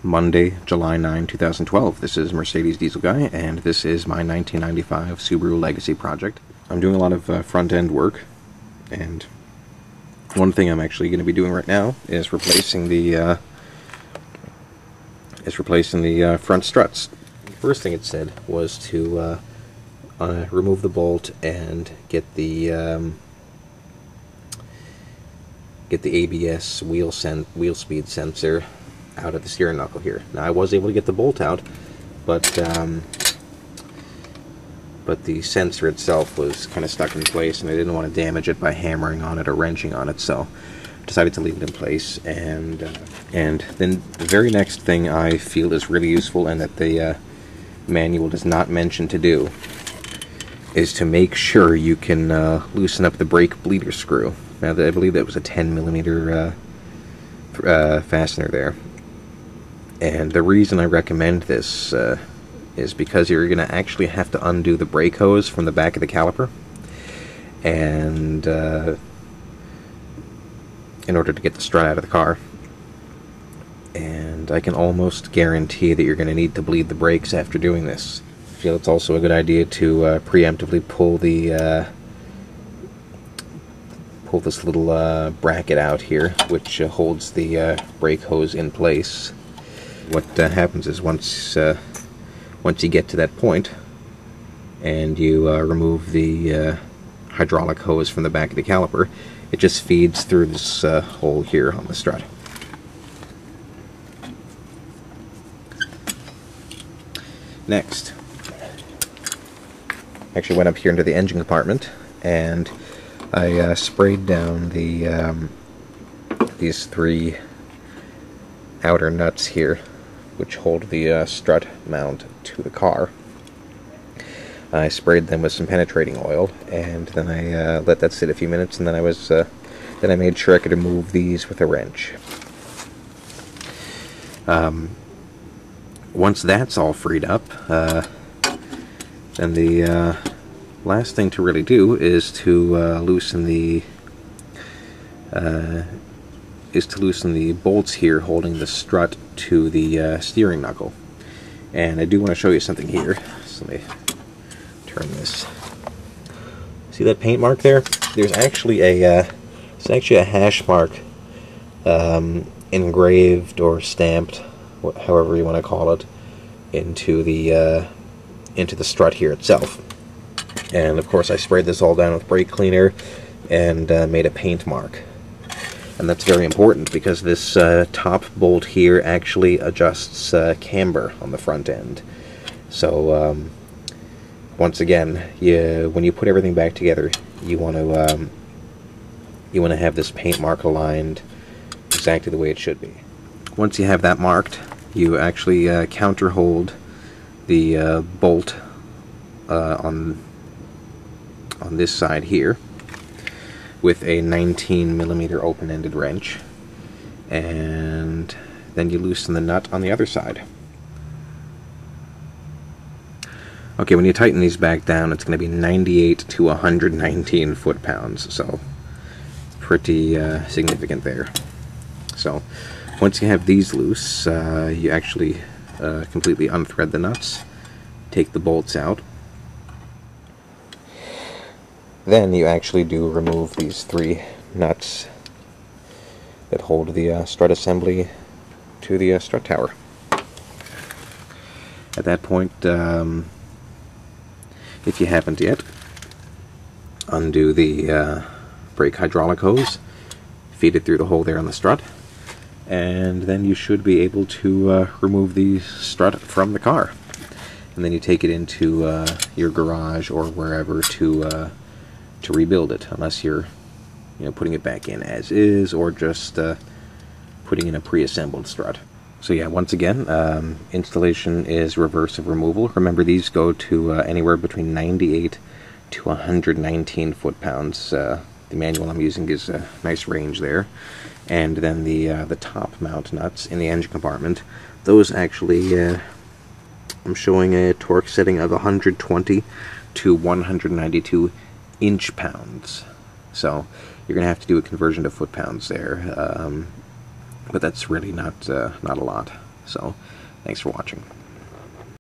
Monday, July 9, 2012. This is Mercedes Diesel Guy, and this is my 1995 Subaru Legacy project. I'm doing a lot of front-end work, and one thing I'm actually going to be doing right now is replacing the front struts. The first thing it said was to remove the bolt and get the ABS wheel speed sensor out of the steering knuckle here. Now I was able to get the bolt out, but the sensor itself was kind of stuck in place, and I didn't want to damage it by hammering on it or wrenching on it, so I decided to leave it in place. And then the very next thing I feel is really useful, and that the manual does not mention to do, is to make sure you can loosen up the brake bleeder screw. Now, I believe that was a 10mm fastener there. And the reason I recommend this is because you're going to actually have to undo the brake hose from the back of the caliper, and in order to get the strut out of the car. And I can almost guarantee that you're going to need to bleed the brakes after doing this. I feel it's also a good idea to preemptively pull this little bracket out here, which holds the brake hose in place. What happens is once you get to that point and you remove the hydraulic hose from the back of the caliper, it just feeds through this hole here on the strut. Next, I actually went up here into the engine compartment, and I sprayed down these three outer nuts here, which hold the strut mount to the car. I sprayed them with some penetrating oil, and then I let that sit a few minutes, and then I made sure I could remove these with a wrench. Once that's all freed up, then the last thing to really do is to loosen the bolts here holding the strut to the steering knuckle. And I do want to show you something here. So let me turn this. See that paint mark there? There's actually a hash mark engraved or stamped, however you want to call it, into the strut here itself. And of course I sprayed this all down with brake cleaner and made a paint mark. And that's very important because this top bolt here actually adjusts camber on the front end. So once again, when you put everything back together, you want to have this paint mark aligned exactly the way it should be. Once you have that marked, you actually counter hold the bolt on this side here with a 19mm open-ended wrench, and then you loosen the nut on the other side. Okay, when you tighten these back down, it's going to be 98 to 119 foot-pounds, so pretty significant there. So once you have these loose, you actually completely unthread the nuts, take the bolts out. Then you actually do remove these three nuts that hold the strut assembly to the strut tower. At that point, if you haven't yet, undo the brake hydraulic hose, feed it through the hole there on the strut, and then you should be able to remove the strut from the car. And then you take it into your garage or wherever to rebuild it, unless you're putting it back in as is, or just putting in a pre-assembled strut. So yeah, once again, installation is reverse of removal. Remember, these go to anywhere between 98 to 119 foot-pounds. The manual I'm using gives a nice range there. And then the top mount nuts in the engine compartment, those actually, I'm showing a torque setting of 120 to 192 inch-pounds. So you're going to have to do a conversion to foot-pounds there. But that's really not a lot. So, thanks for watching.